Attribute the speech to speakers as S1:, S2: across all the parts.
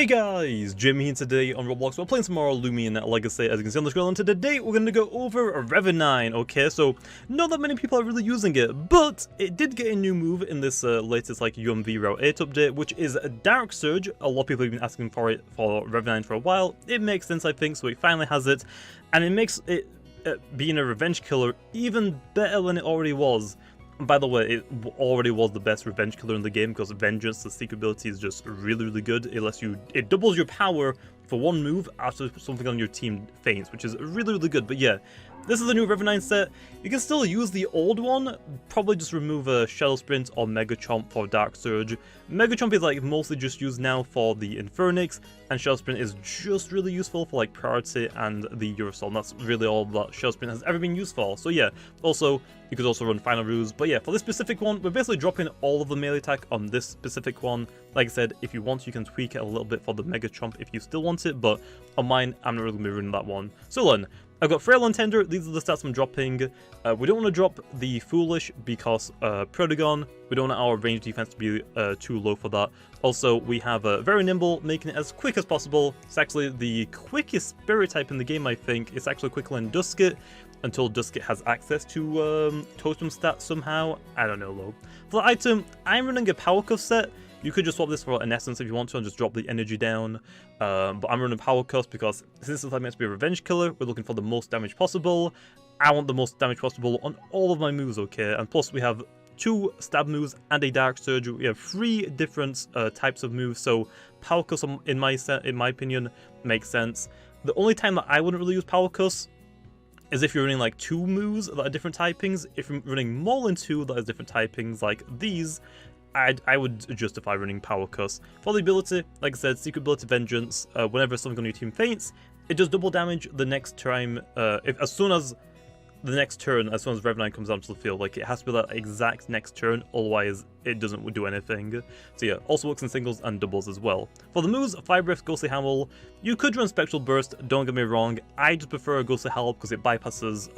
S1: Hey guys, Jamiy here today on Roblox. We're playing some more Loomian Legacy, as you can see on the screen, and today we're going to go over REVENINE, okay? So, not that many people are really using it, but it did get a new move in this latest, UMV Route 8 update, which is a Dark Surge. A lot of people have been asking for it for REVENINE for a while. It makes sense, I think, so it finally has it, and it makes it, being a revenge killer, even better than it already was. And by the way, it already was the best revenge killer in the game because Vengeance, the secret ability, is just really good. It doubles your power for one move after something on your team faints, which is really good. But yeah, this is the new REVENINE set. You can still use the old one, probably just remove a Shadow Sprint or Mega Chomp for Dark Surge. Mega Chomp is mostly just used now for the Infernix, and Shadow Sprint is just really useful for Priority and the Eurosol, and that's really all that Shadow Sprint has ever been used for. So yeah, also, you could also run Final Ruse, but yeah, for this specific one, we're basically dropping all of the melee attack on this specific one. Like I said, if you want, you can tweak it a little bit for the Mega Chomp if you still want it, but on mine, I'm not really going to be running that one. So then, I've got Frail and Tender. These are the stats I'm dropping. We don't want to drop the Foolish because Protagon. We don't want our range defense to be too low for that. Also, we have Very Nimble, making it as quick as possible. It's actually the quickest spirit type in the game, I think. It's actually quicker than Duskit, until Duskit has access to Totem stats somehow. I don't know, though. For the item, I'm running a Power Cuff set. You could just swap this for an Essence if you want to and just drop the energy down. But I'm running Power Cuffs because since it's meant to be a revenge killer, we're looking for the most damage possible. I want the most damage possible on all of my moves, okay? And plus we have 2 stab moves and a Dark Surge. We have 3 different types of moves, so Power Cuffs, in my opinion, makes sense. The only time that I wouldn't really use Power Cuffs is if you're running 2 moves that are different typings. If you're running more than 2 that are different typings, like these, I would justify running Power Cuffs. For the ability, like I said, Secret Ability Vengeance, whenever something on your team faints, it does double damage the next time, as soon as REVENINE comes onto the field. It has to be that exact next turn, otherwise it doesn't do anything. So yeah, also works in singles and doubles as well. For the moves, Fire Breath, Ghostly Howl, you could run Spectral Burst, don't get me wrong. I just prefer Ghostly Howl because it bypasses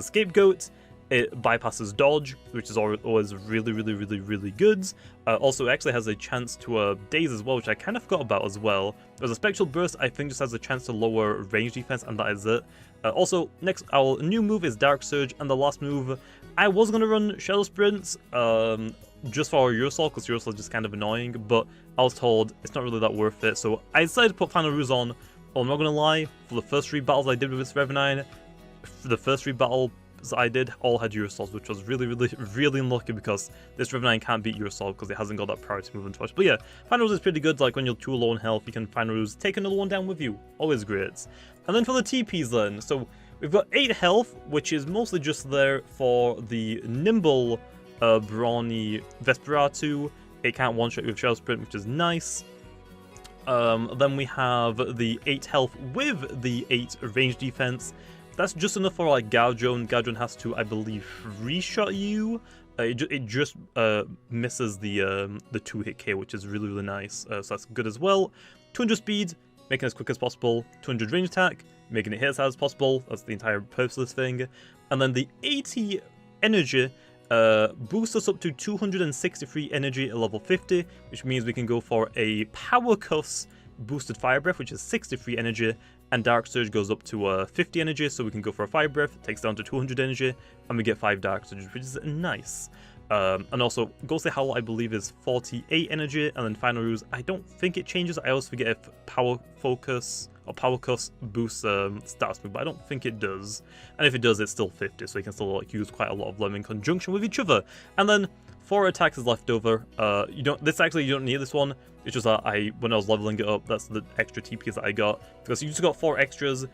S1: Scapegoat. It bypasses Dodge, which is always really good. Also, it actually has a chance to Daze as well, which I kind of forgot about as well. There's a Spectral Burst, I think, just has a chance to lower range defense, and that is it. Also, next, our new move is Dark Surge, and the last move, I was going to run Shadow Sprints, just for Eurosol, because Eurosol is just kind of annoying, but I was told it's not really that worth it, so I decided to put Final Ruse on. I'm not going to lie, for the first 3 battles I did with this REVENINE, for the first 3 battles I did, all had Eurosols, which was really unlucky because this REVENINE can't beat Eurosol because it hasn't got that priority movement touch. But yeah, Final Ruse is pretty good. When you're 2 low on health, you can Final Ruse, take another one down with you. Always great. And then for the TPs then, so we've got 8 health, which is mostly just there for the Nimble Brawny Vesperatu. It can't one-shot with Shadow Sprint, which is nice. Then we have the 8 health with the 8 range defense. That's just enough for Galdron. Galdron has to, I believe, 3-shot you. It just misses the 2-hit K, which is really nice. So that's good as well. 200 speed, making it as quick as possible. 200 range attack, making it hit as hard as possible. That's the entire purpose of this thing. And then the 80 energy boosts us up to 263 energy at level 50, which means we can go for a Power Cuffs boosted Fire Breath, which is 63 energy, and Dark Surge goes up to 50 energy, so we can go for a Fire Breath, it takes down to 200 energy, and we get 5 Dark Surges, which is nice. And also, Ghostly Howl, I believe, is 48 energy, and then Final Ruse, I don't think it changes. I always forget if Power Focus or Power Cuffs boosts stats move, but I don't think it does. And if it does, it's still 50, so you can still use quite a lot of them in conjunction with each other. And then 4 attacks is left over. You don't need this one. It's just that when I was leveling it up, that's the extra TPs that I got. Because you just got 4 extras.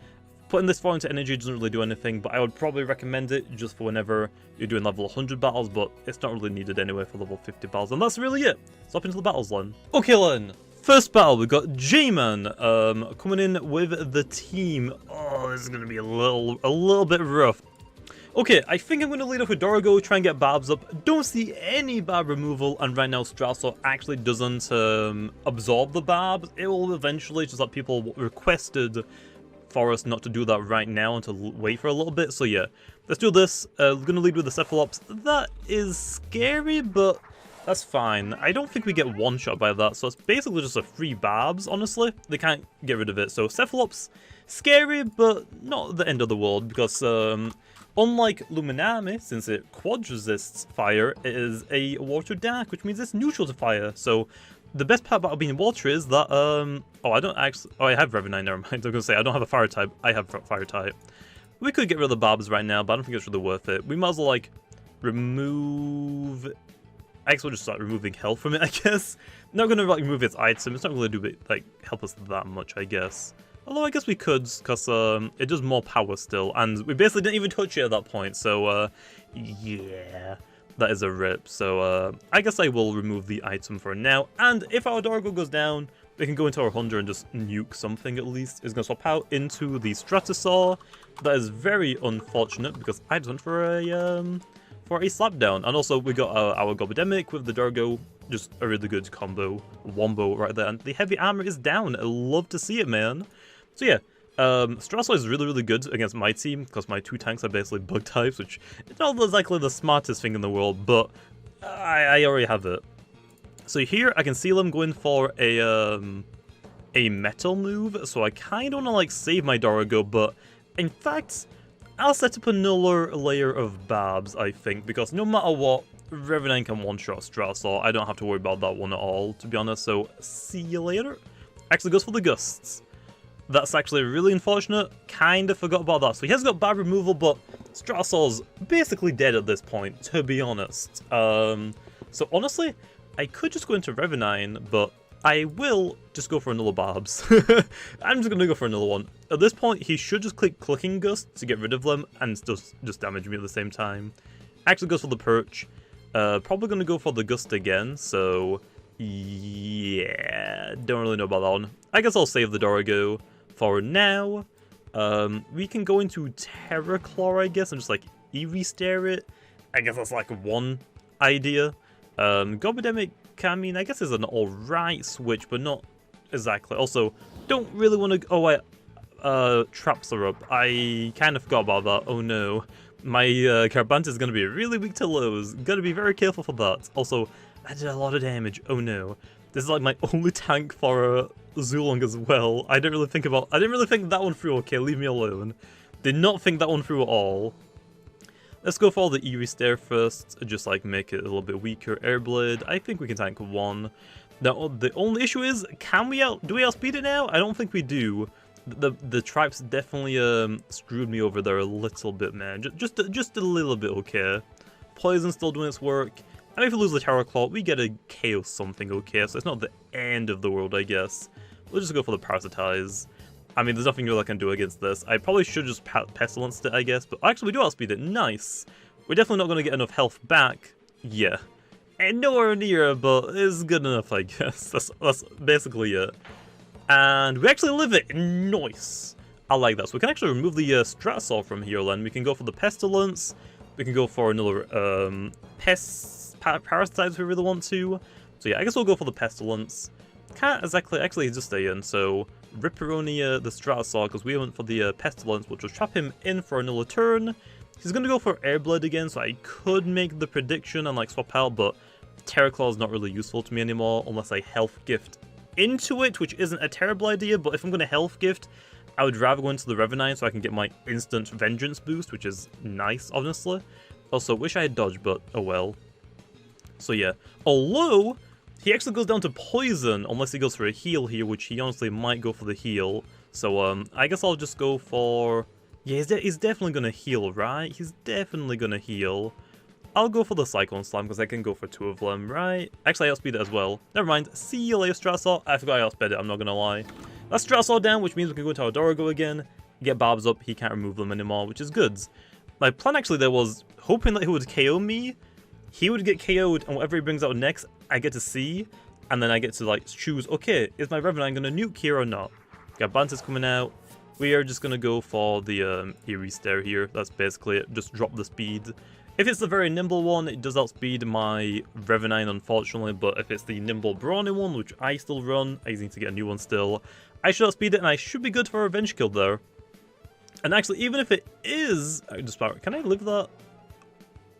S1: Putting this 4 into energy doesn't really do anything, but I would probably recommend it just for whenever you're doing level 100 battles, but it's not really needed anyway for level 50 battles. And that's really it. Let's hop into the battles then. Okay then. First battle, we've got Jamiy coming in with the team. Oh, this is going to be a little bit rough. Okay, I think I'm going to lead off with Dorigo, try and get Barbs up. Don't see any Barb removal, and right now Strasor actually doesn't absorb the Barbs. It will eventually, just that people requested for us not to do that right now and to wait for a little bit. So yeah, let's do this. We're going to lead with the Cephalops. That is scary, but That's fine. I don't think we get one-shot by that, so it's basically just a free Barbs, honestly. They can't get rid of it. So Cephalops, scary, but not the end of the world, because unlike Luminami, since it quad resists fire, it is a water dark, which means it's neutral to fire. So the best part about being water is that, I have Revenine, never mind. I was going to say, I don't have a fire type, I have fire type. We could get rid of the Barbs right now, but I don't think it's really worth it. We might as well, like, remove... I guess we'll just start removing health from it, I guess. Not gonna like remove its item, it's not really do like help us that much, I guess. Although I guess we could, because it does more power still, and we basically didn't even touch it at that point, so yeah, that is a rip. So I guess I will remove the item for now, and if our Dorgo goes down, we can go into our Hunter and just nuke something at least. It's gonna swap out into the Stratosaur. That is very unfortunate, because I just went for a slapdown. And also we got our Gobidemic with the Dorgo, just a really good combo, wombo right there. And the heavy armor is down. I love to see it, man. So yeah, Stratosaur is really, really good against my team, because my two tanks are basically bug types, which is not exactly the smartest thing in the world, but I already have it. So here I can see them going for a metal move, so I kind of want to like save my Dorgo, but in fact, I'll set up another layer of Barbs, I think, because no matter what, REVENINE can one-shot Stratosaur. I don't have to worry about that one at all, to be honest, so see you later. Actually goes for the Gusts. That's actually really unfortunate. Kind of forgot about that. So he has got Barb removal, but Stratosaur's basically dead at this point, to be honest. So honestly, I could just go into Revenine, but I will just go for another Barbs. I'm just going to go for another one. At this point, he should just click Clicking Gust to get rid of them and just damage me at the same time. Actually goes for the Perch. Probably going to go for the Gust again, so yeah, don't really know about that one. I guess I'll save the Dorgo for now. We can go into Terraclaw, I guess, and just like Eevee stare it. I guess that's like one idea. Gobidemic, I mean, I guess is an alright switch, but not exactly. Also, don't really want to... Oh, wait. Traps are up. I kind of forgot about that. Oh, no. My Carbant is going to be really weak to lows. Got to be very careful for that. Also, I did a lot of damage. Oh, no. This is like my only tank for Yulong as well. I didn't really think that one through. Okay, leave me alone. Did not think that one through at all. Let's go for the Eerie Stare first, just like make it a little bit weaker. Airblade, I think we can tank one. Now, the only issue is, do we outspeed it now? I don't think we do. The Tripes definitely screwed me over there a little bit, man. Just a little bit, okay. Poison still doing its work. And if we lose the Terraclaw, we get a KO something, okay? So it's not the end of the world, I guess. We'll just go for the Parasitize. I mean, there's nothing really I can do against this. I probably should just Pestilence it, I guess. But actually, we do outspeed it. Nice. We're definitely not going to get enough health back. Yeah. And nowhere near, but it's good enough, I guess. That's basically it. And we actually live it. Nice. I like that. So we can actually remove the Stratosaur from here, then. We can go for the Pestilence. We can go for another Parasitize if we really want to. So yeah, I guess we'll go for the Pestilence. Can't exactly... Actually, just stay in, so... Ripperoni the Stratosaur, because we went for the Pestilence, which will trap him in for another turn. He's going to go for Airblade again, so I could make the prediction and like swap out, but Terraclaw is not really useful to me anymore unless I Health Gift into it, which isn't a terrible idea, but if I'm going to Health Gift, I would rather go into the Revenine so I can get my instant Vengeance boost, which is nice, honestly. Also, wish I had dodged, but oh well. So yeah, although... He actually goes down to Poison, unless he goes for a heal here, which he honestly might go for the heal. So, I guess I'll just go for... Yeah, he's definitely going to heal, right? He's definitely going to heal. I'll go for the Cyclone Slam, because I can go for two of them, right? Actually, I outspeed it as well. Never mind. See you later, Stratosaur. I forgot I outsped it, I'm not going to lie. That's Stratosaur down, which means we can go into our Dorgo again. Get Barbs up, he can't remove them anymore, which is good. My plan actually there was hoping that he would KO me. He would get KO'd, and whatever he brings out next, I get to see, and then I get to like choose, okay, is my Revenant going to nuke here or not? Garbanta's coming out. We are just going to go for the Eerie Stare here. That's basically it. Just drop the speed. If it's the very nimble one, it does outspeed my Revenine, unfortunately, but if it's the nimble brawny one, which I still run, I need to get a new one still, I should outspeed it, and I should be good for a revenge kill there. And actually, even if it is... Can I live that?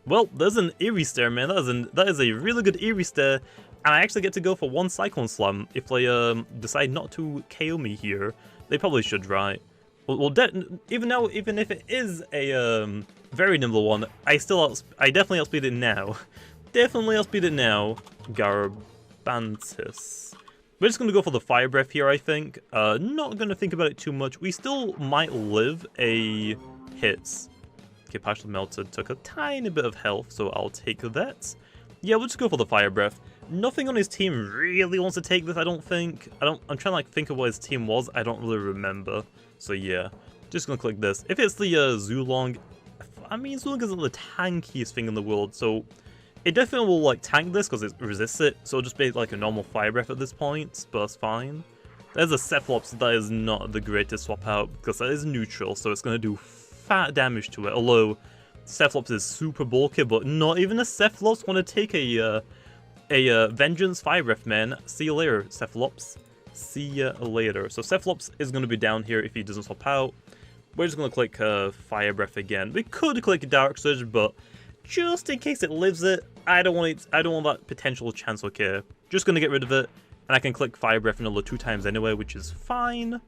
S1: Well, there's an Eerie Stare, man. That is a really good Eerie Stare. And I actually get to go for one Cyclone Slam if they decide not to KO me here. They probably should, right? Well, even if it is a very nimble one, I definitely outspeed it now. Definitely outspeed it now. Garbantis. We're just gonna go for the Fire Breath here, I think. Not gonna think about it too much. We still might live a hit. Okay, partially melted. Took a tiny bit of health, so I'll take that. Yeah, we'll just go for the Fire Breath. Nothing on his team really wants to take this, I don't think. I'm trying to like think of what his team was. I don't really remember. So yeah, just gonna click this. If it's the Yulong, I mean Yulong isn't the tankiest thing in the world, so it definitely will like tank this because it resists it. So it'll just be like a normal Fire Breath at this point, but that's fine. There's a Cephalops that is not the greatest swap out because that is neutral, so it's gonna do fat damage to it. Although Cephalops is super bulky, but not even a Cephalops want to take a Vengeance Fire Breath, man. See you later, Cephalops. See ya later. So Cephalops is going to be down here if he doesn't swap out. We're just going to click Fire Breath again. We could click Dark Surge, but just in case it lives it, I don't want that potential chance, okay? Just going to get rid of it, and I can click Fire Breath another 2 times anyway, which is fine.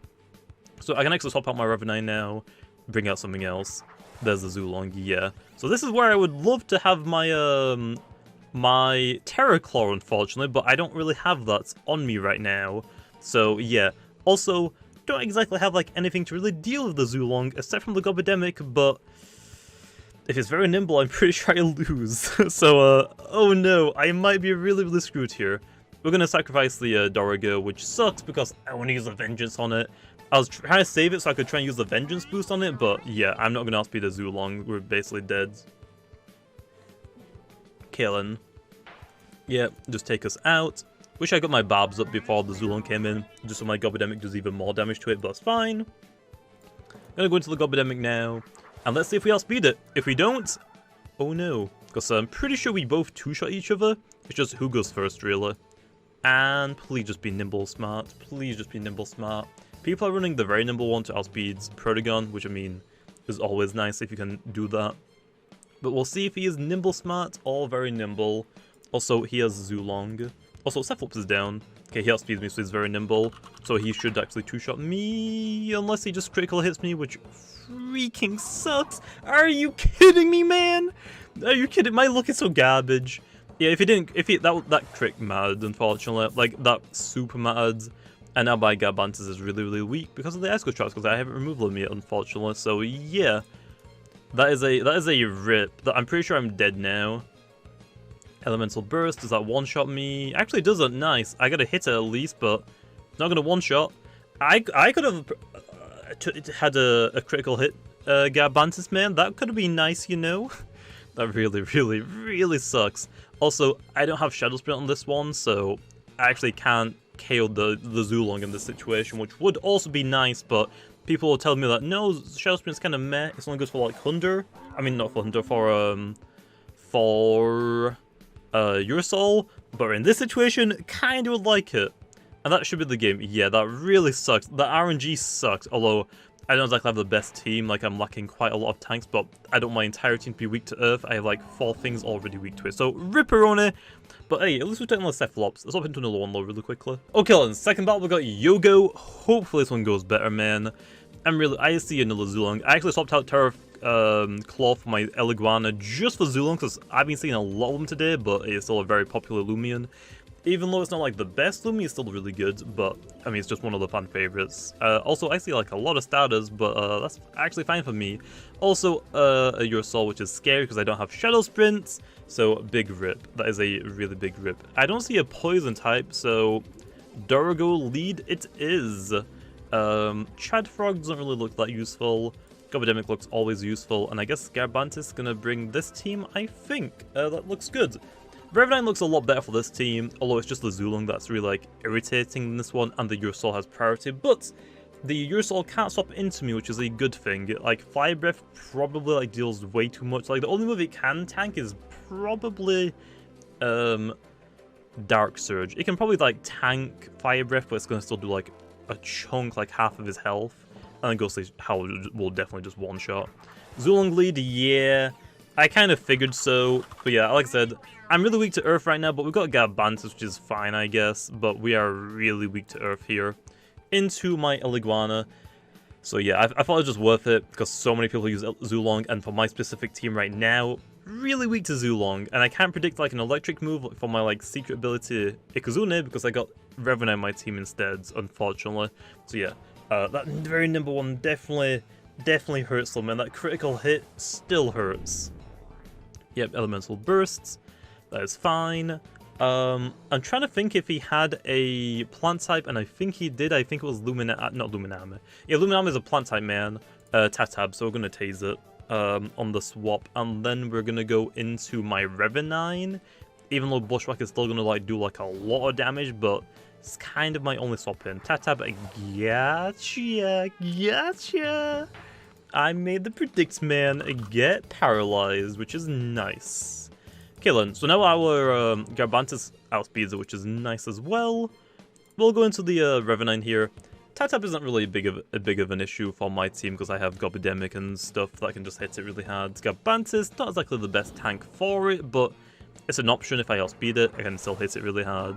S1: So I can actually swap out my REVENINE now, bring out something else. There's the Yulong, yeah. So this is where I would love to have my my Terror Claw, unfortunately, but I don't really have that on me right now. So yeah, also don't exactly have like anything to really deal with the Yulong except from the Gobidemic, but if it's very nimble, I'm pretty sure I lose. So oh no, I might be really screwed here. We're gonna sacrifice the Dorigo, which sucks because I want to use a Vengeance on it. I was trying to save it so I could try and use the Vengeance boost on it, but yeah, I'm not gonna outspeed the Yulong. We're basically dead. Killing. Yeah, just take us out. Wish I got my Barbs up before the Yulong came in, just so my Gobidemic does even more damage to it, but that's fine. Gonna go into the Gobidemic now, and let's see if we outspeed it. If we don't, oh no, because I'm pretty sure we both two-shot each other. It's just who goes first, really. And please just be nimble smart. Please just be nimble smart. People are running the very nimble one to outspeed Protagon, which I mean is always nice if you can do that. But we'll see if he is nimble smart or very nimble. Also, he has Yulong. Also, Cephalops is down. Okay, he outspeeds me, so he's very nimble. So he should actually two-shot me, unless he just critical hits me, which freaking sucks. Are you kidding me, man? Are you kidding? My luck is so garbage. Yeah, that crit mattered, unfortunately. Like, that super mattered. And now my Garbantis is really weak because of the Esco Traps, because I haven't removed them yet, unfortunately. So yeah, that is a rip. I'm pretty sure I'm dead now. Elemental Burst, does that one-shot me? Actually, it does it, nice. I gotta hit it at least, but it's not gonna one-shot. I could have had a critical hit Garbantis, man. That could have been nice, you know? That really sucks. Also, I don't have Shadow Sprint on this one, so I actually can't KO the Yulong in this situation, which would also be nice, but people will tell me that, no, Shadow Sprint's kind of meh. It's only good for, like, Hunter. I mean, not for Hunter, for your soul, but in this situation, kinda would like it. And that should be the game. Yeah, that really sucks. The RNG sucks, although I don't exactly have the best team. Like, I'm lacking quite a lot of tanks, but I don't want my entire team to be weak to Earth. I have like 4 things already weak to it, so ripperoni. But hey, at least we're taking the Cephalops. Let's hop into another one though really quickly. Okay, then, second battle we got Yogo. Hopefully this one goes better, man. I see another Yulong. I actually swapped out Terra Claw for my Eliguana just for Yulong, because I've been seeing a lot of them today, but it's still a very popular Loomian. Even though it's not like the best Loomian, it's still really good, but I mean, it's just one of the fan favorites. Also, I see like a lot of starters, but that's actually fine for me. Also, Your Soul, which is scary because I don't have Shadow Sprints, so big rip. That is a really big rip. I don't see a poison type, so Dorigo lead it is. Chad Frog doesn't really look that useful. Gobidemic looks always useful, and I guess Garbantis is gonna bring this team, I think. That looks good. REVENINE looks a lot better for this team, although it's just the Yulong that's really like irritating in this one, and the Your Soul has priority, but the Your Soul can't swap into me, which is a good thing. Like, Fire Breath probably like deals way too much. Like, the only move it can tank is probably Dark Surge. It can probably like tank Fire Breath, but it's gonna still do like a chunk, like half of his health, and then Ghostly Howl will definitely just one-shot. Yulong lead, yeah. I kind of figured so, but yeah, like I said, I'm really weak to Earth right now, but we've got Garbantus, which is fine, I guess, but we are really weak to Earth here. Into my Eliguana. So yeah, I thought it was just worth it, because so many people use Yulong, and for my specific team right now, really weak to Yulong, and I can't predict like an electric move for my like secret ability Ikazune, because I got Revenant in my team instead, unfortunately. So yeah, that very nimble one definitely hurts them, and that critical hit still hurts. Yep, elemental bursts. That is fine. I'm trying to think if he had a plant type, and I think he did. I think it was not Luminame. Yeah, Luminame is a plant type man. Tatab, so we're gonna tase it on the swap, and then we're gonna go into my REVENINE. Even though Bushwhack is still gonna like do like a lot of damage, but it's kind of my only swap in. Tatab, gotcha. I made the predict man get paralyzed, which is nice. Okay then, so now our Garbantus outspeeds it, which is nice as well. We'll go into the Revenant here. Tatab isn't really a big of an issue for my team because I have Gobidemic and stuff that can just hit it really hard. Garbantus, not exactly the best tank for it, but it's an option. If I outspeed it, I can still hit it really hard.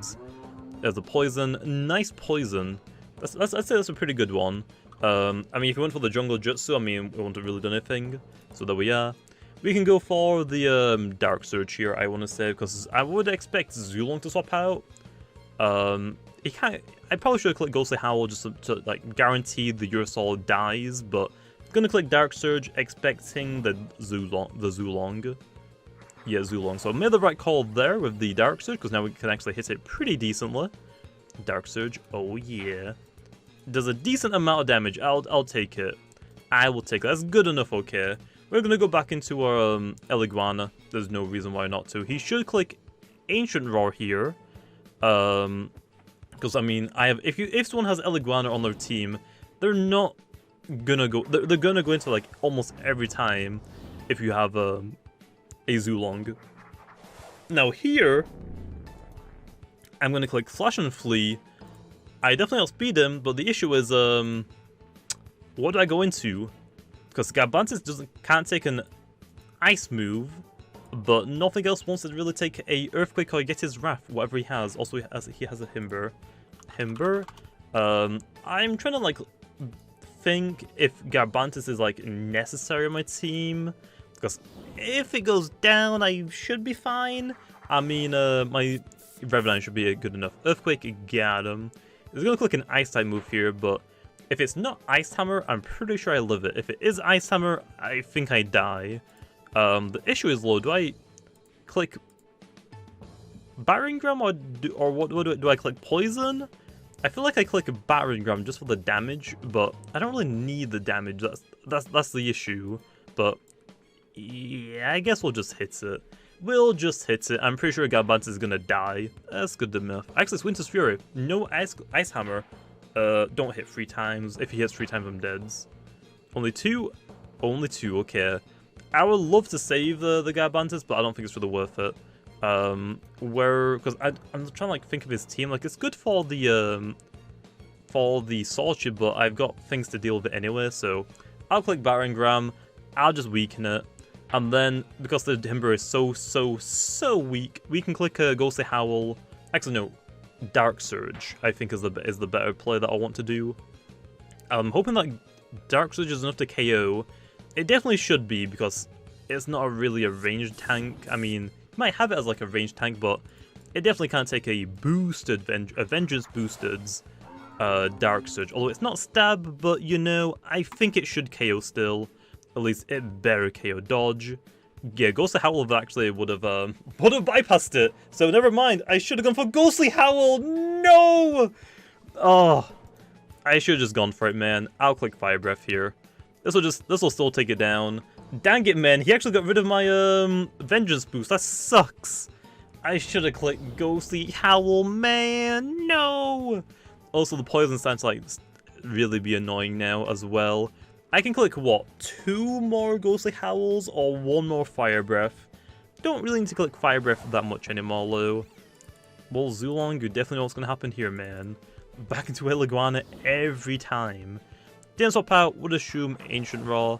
S1: There's a poison, nice poison. I'd say that's a pretty good one. I mean, if you went for the jungle jutsu, I mean, we wouldn't have really done anything. So there we are. We can go for the Dark Surge here, I want to say, because I would expect Yulong to swap out. I probably should have clicked Ghostly Howl just to like guarantee the Urusol dies, but I'm gonna click Dark Surge, expecting the Yulong. Yeah, Yulong. So I made the right call there with the Dark Surge, because now we can actually hit it pretty decently. Dark Surge, oh yeah. Does a decent amount of damage. I'll take it. I will take it. That's good enough, okay. We're gonna go back into our Eliguana. There's no reason why not to. He should click Ancient Roar here. Because I mean, if someone has Eliguana on their team, they're not gonna go. They're gonna go into like almost every time if you have a Yulong. Now here, I'm gonna click Flash and Flee. I definitely outspeed him, but the issue is, what do I go into? Because Garbantus can't take an ice move, but nothing else wants to really take a earthquake or get his wrath, whatever he has. Also, he has a Himber. I'm trying to like think if Garbantus is like necessary on my team, because if it goes down, I should be fine. I mean, my Revenant should be good enough. Earthquake, got him. He's gonna click an Ice type move here, but if it's not Ice Hammer, I'm pretty sure I live it. If it is Ice Hammer, I think I die. The issue is, do I click Battering Ram or what do I click Poison? I feel like I click Battering Ram just for the damage, but I don't really need the damage. That's the issue. But yeah, I guess we'll just hit it. We'll just hit it. I'm pretty sure Garbantus is gonna die. That's good enough. Actually, it's Winter's Fury. No Ice Hammer. Don't hit 3 times. If he hits 3 times, I'm dead. Only 2? Only 2, okay. I would love to save the Garbantus, but I don't think it's really worth it. Because I'm trying to like think of his team. Like, it's good for the Solitude, but I've got things to deal with it anyway, so I'll click Battering Ram. I'll just weaken it. And then, because the Himber is so weak, we can click Ghostly Howl. Actually, no. Dark Surge, I think, is the better play that I want to do. I'm hoping that Dark Surge is enough to KO. It definitely should be, because it's not really a ranged tank. I mean, you might have it as like a ranged tank, but it definitely can't take a boosted, Vengeance boosted Dark Surge. Although it's not stab, but you know, I think it should KO still. At least it better KO dodge. Yeah, Ghostly Howl actually would have bypassed it. So never mind. I should have gone for Ghostly Howl. No. Oh, I should have just gone for it, man. I'll click Fire Breath here. This will still take it down. Dang it, man. He actually got rid of my Vengeance boost. That sucks. I should have clicked Ghostly Howl, man. No. Also, the poison starting to like really be annoying now as well. I can click, what, 2 more Ghostly Howls or 1 more Fire Breath? Don't really need to click Fire Breath that much anymore, though. Well, Yulong, you definitely know what's going to happen here, man. Back into Eliguana every time. Didn't swap out, would assume Ancient Raw,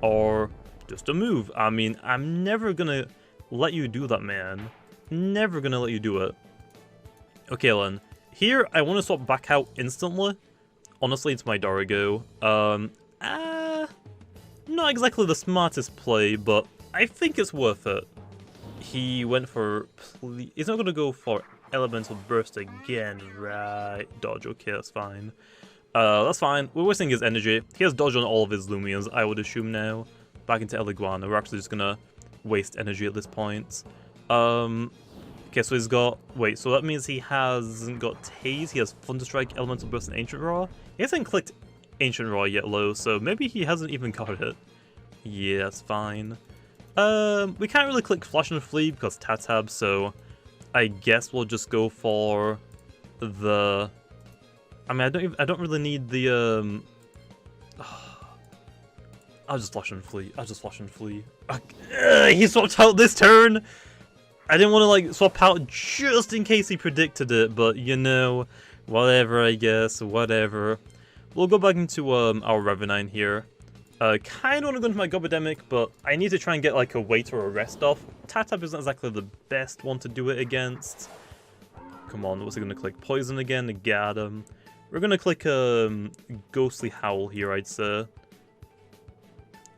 S1: or Just a move. I mean, I'm never gonna let you do that, man. Never gonna let you do it. Okay, then. Here, I want to swap back out instantly. Honestly, it's my Dorigo. Not exactly the smartest play, but I think it's worth it. He went for... He's not gonna go for Elemental Burst again, right? Dodge, okay, that's fine. That's fine. We're wasting his energy. He has dodge on all of his Loomians, I would assume now. Back into Eliguana. We're actually just gonna waste energy at this point. Okay, so he's got... Wait, so that means he hasn't got Tase. He has Thunderstrike, Elemental Burst, and Ancient Roar. He hasn't clicked Ancient Roar yet, low, so maybe he hasn't even got it. Yeah, that's fine. We can't really click Flash and Flee because Tatab, so I guess we'll just go for the... I mean, I don't really need the, I'll just Flash and Flee. He swapped out this turn! I didn't want to, like, swap out just in case he predicted it, but, you know, whatever, I guess, whatever. We'll go back into, our Revenine here. Kind of want to go into my Gobidemic, but I need to try and get, like, a weight or a rest off. Tatab isn't exactly the best one to do it against. Come on, what's he going to click? Poison again? Got him. We're going to click, Ghostly Howl here, I'd say.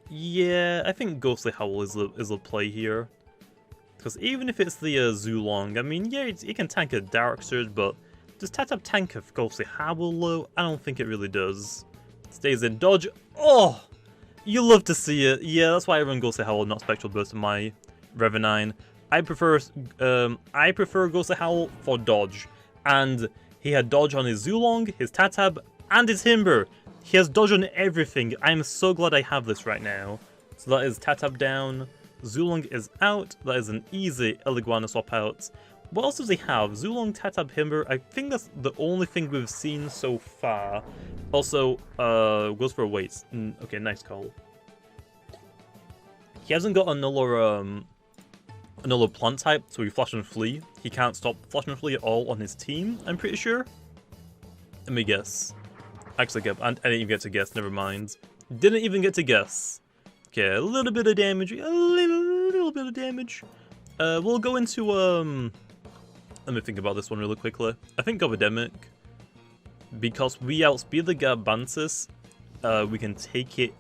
S1: Yeah, I think Ghostly Howl is the play here. Because even if it's the Yulong, I mean, yeah, it can tank a Dark Surge, but does Tatab tank a Ghostly Howl low? I don't think it really does. Stays in dodge. Oh! You love to see it. Yeah, that's why I run Ghostly Howl, not Spectral Burst in my Revenine. I prefer Ghostly Howl for dodge. And he had dodge on his Yulong, his Tatab, and his Himber. He has dodge on everything. I'm so glad I have this right now. So that is Tatab down. Yulong is out. That is an easy Eliguana swap out. What else does he have? Yulong, Tatab, Himber. I think that's the only thing we've seen so far. Also, goes for weights. Okay, nice call. He hasn't got another plant type, so he Flash and Flee. He can't stop Flash and Flee at all on his team, I'm pretty sure. Let me guess. Actually, I didn't even get to guess, never mind. Didn't even get to guess. Okay, a little bit of damage, a little bit of damage. We'll go into, let me think about this one really quickly. I think Gobidemic, because we outspeed the Garbantis, we can take it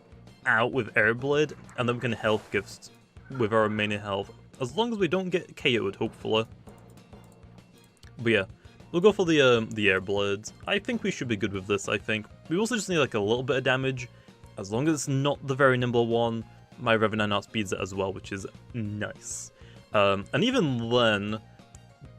S1: out with Airblade, and then we can health gift with our remaining health. As long as we don't get KO'd, hopefully. But yeah, we'll go for the Airblade. I think we should be good with this, I think. We also just need like a little bit of damage. As long as it's not the very nimble one, my Revenant outspeeds it as well, which is nice. And even then,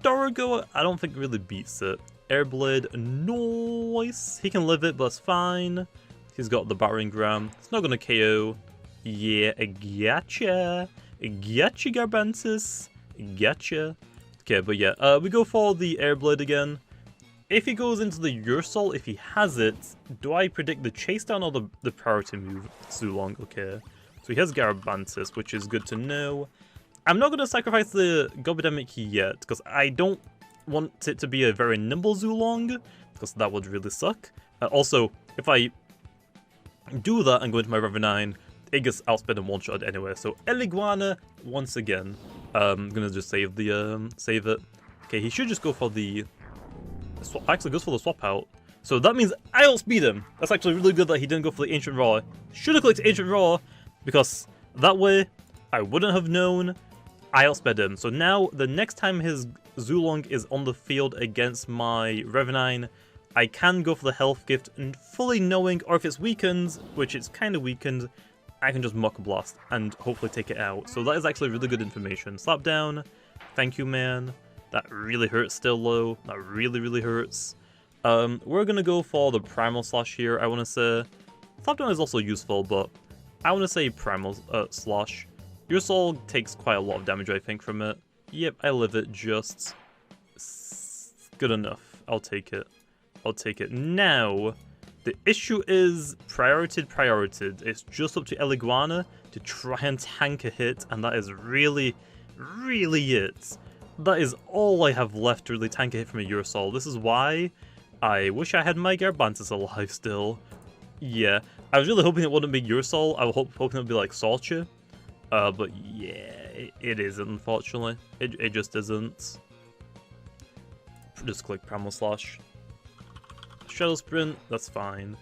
S1: Dorigo, I don't think really beats it. Airblade, nice. He can live it, but that's fine. He's got the Battering Ram. It's not going to KO. Yeah, gotcha. Gotcha, Garbantis. Gotcha. Okay, but yeah, we go for the Airblade again. If he goes into the Yursol, if he has it, do I predict the chase down or the priority move? Yulong, okay. So he has Garbantis, which is good to know. I'm not going to sacrifice the Gobidemic yet, because I don't want it to be a very nimble Yulong, because that would really suck. Also, if I do that and go into my Revenine, it gets outsped and one-shot anyway. So Eliguana, once again. I'm going to just save it. Okay, he should just go for the... Actually goes for the swap out. So that means I outspeed him. That's actually really good that he didn't go for the Ancient Roar. Should have clicked Ancient Roar, because that way I wouldn't have known. I outsped him. So now the next time his Yulong is on the field against my Revenine, I can go for the health gift and fully knowing, or if it's weakened, which it's kind of weakened, I can just Muck Blast and hopefully take it out. So that is actually really good information. Slap down. Thank you, man. That really hurts still low. That really, really hurts. We're going to go for the Primal Slash here, I want to say. Slapdown is also useful, but I want to say Primal Slash. Your soul takes quite a lot of damage, I think, from it. Yep, I live it just... good enough. I'll take it. I'll take it. Now, the issue is priorited. It's just up to Eliguana to try and tank a hit, and that is really, really it. That is all I have left to really tank a hit from a Yursol. This is why I wish I had my Garbantis alive still. Yeah, I was really hoping it wouldn't be Yursol. I was hoping it would be like Salcha. But yeah, it isn't, unfortunately. It just isn't. Just click Primal Slash. Shadow Sprint, that's fine.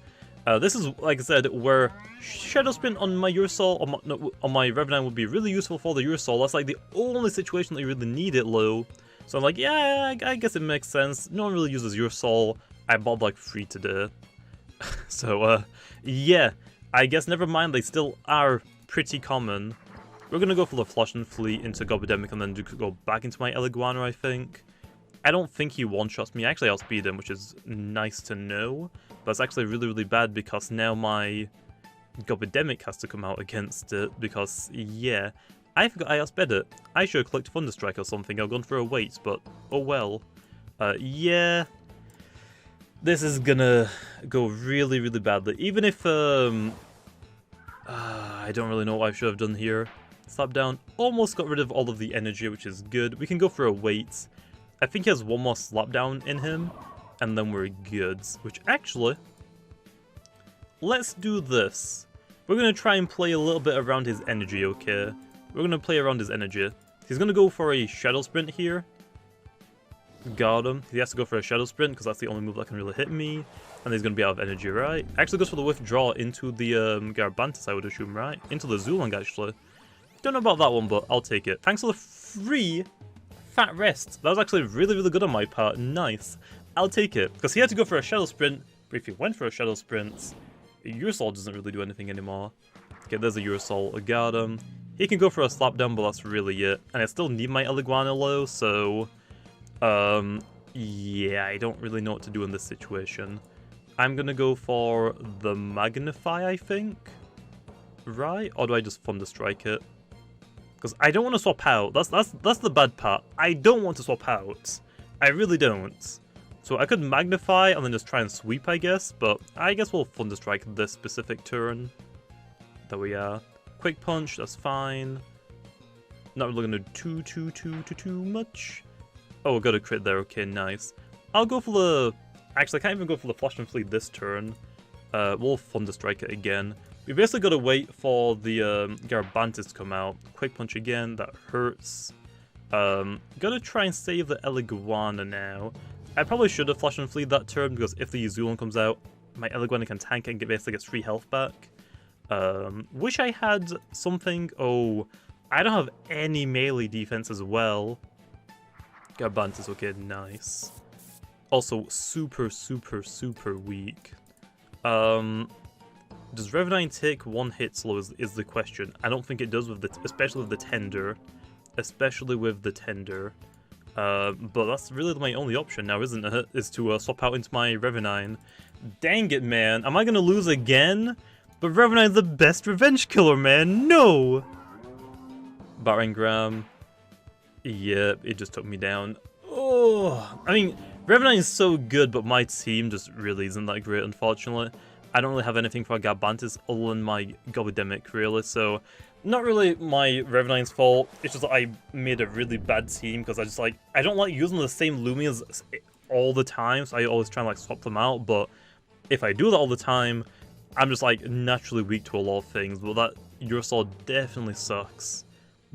S1: This is, like I said, where Shadow Sprint on my Urusol, on my Revenant would be really useful for the Urusol. That's like the only situation that you really need it low. So I'm like, yeah, I guess it makes sense. No one really uses Urusol. I bought like 3 today. So, yeah, I guess never mind, they still are pretty common. We're gonna go for the Flush and Fleet into Gobidemic and then go back into my Eliguana, I think. I don't think he one-shots me. I actually outspeed him, which is nice to know. But it's actually really, really bad because now my Gobidemic has to come out against it. Because, yeah, I forgot I outsped it. I should have clicked Thunderstrike or something. I've gone for a wait, but oh well. Yeah. This is gonna go really, really badly. Even if, I don't really know what I should have done here. Slap down. Almost got rid of all of the energy, which is good. We can go for a wait. I think he has one more slapdown in him, and then we're good. Which actually, let's do this. We're going to try and play a little bit around his energy, okay? We're going to play around his energy. He's going to go for a Shadow Sprint here. Got him. He has to go for a Shadow Sprint, because that's the only move that can really hit me. And he's going to be out of energy, right? Actually goes for the Withdraw into the Garabantis, I would assume, right? Into the Yulong, actually. Don't know about that one, but I'll take it. Thanks for the free Fat Rest. That was actually really, really good on my part. Nice. I'll take it. Because he had to go for a Shadow Sprint, but if he went for a Shadow Sprint, Urusol doesn't really do anything anymore. Okay, there's a Urusol. I got him. He can go for a Slapdown, but that's really it. And I still need my Eliguana low, so... yeah, I don't really know what to do in this situation. I'm gonna go for the Magnify, I think? Right? Or do I just Thunderstrike it? Because I don't want to swap out. That's the bad part. I don't want to swap out. I really don't. So I could Magnify and then just try and sweep, I guess. But I guess we'll Thunderstrike this specific turn. There we are. Quick Punch, that's fine. Not really going to do too much. Oh, got a crit there. Okay, nice. I'll go for the... Actually, I can't even go for the Flash and Fleet this turn. We'll Thunderstrike it again. We basically got to wait for the Garabantis to come out. Quick Punch again, that hurts. Gotta try and save the Eliguana now. I probably should have Flash and Fleet that turn, because if the Yulong comes out, my Eliguana can tank it and basically gets 3 health back. Wish I had something... Oh, I don't have any melee defense as well. Garabantis, okay, nice. Also, super weak. Does Revenine take 1 hit slow is the question. I don't think it does, with the especially with the Tender. But that's really my only option now, isn't it? Is to swap out into my Revenine. Dang it, man. Am I going to lose again? But Revenine's the best revenge killer, man. No! Battering Ram. Yep, it just took me down. Oh, I mean, Revenant is so good, but my team just really isn't that great, unfortunately. I don't really have anything for Garabantis other than my Gobidemic, really, so not really my Revenant's fault. It's just that I made a really bad team, because I don't like using the same Loomians all the time, so I always try and swap them out, but if I do that all the time, I'm just naturally weak to a lot of things, but that Urusol definitely sucks.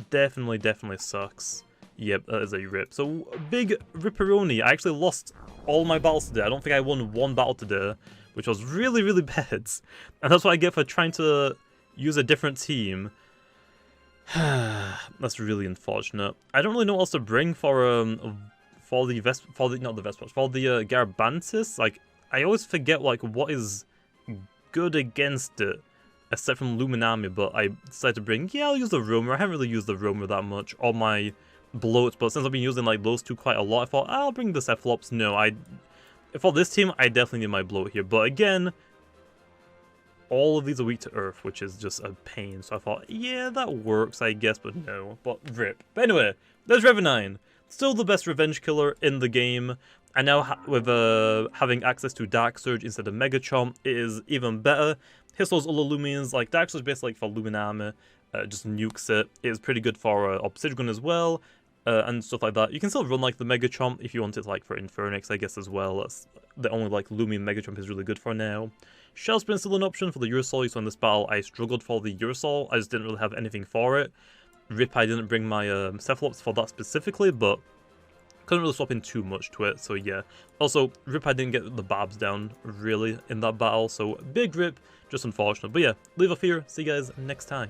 S1: Definitely sucks. Yep, that is a rip. So, big ripperoni. I actually lost all my battles today. I don't think I won 1 battle today, which was really bad. And that's what I get for trying to use a different team. That's really unfortunate. I don't really know what else to bring for the Garabantis. I always forget what is good against it, except from Luminami, but I decided to bring, I'll use the Roamer. I haven't really used the Roamer that much, or my Bloats, but since I've been using those two quite a lot, I thought I'll bring the Cephalops. No, for this team, I definitely need my Bloat here, but again, all of these are weak to Earth, which is just a pain, so I thought, yeah, that works, I guess, but no, but rip. But anyway, there's Revenine, still the best revenge killer in the game, and now with having access to Dark Surge instead of Mega Chomp, it is even better. Hits those other Loomians, Dark Surge basically for Luminami, just nukes it. It's pretty good for Obsidian as well. and stuff like that. You can still run like the Mega Chomp if you want it like for Infernix, I guess, as well. That's the only like Loomian Mega Chomp is really good for now. Shell Sprint's still an option for the Urusol, so in this battle I struggled for the Urusol, I just didn't really have anything for it. Rip, I didn't bring my Cephalops for that specifically, but couldn't really swap in too much to it, so yeah. Also, Rip, I didn't get the Barbs down, really, in that battle, so big rip, just unfortunate. But yeah, leave off here, see you guys next time.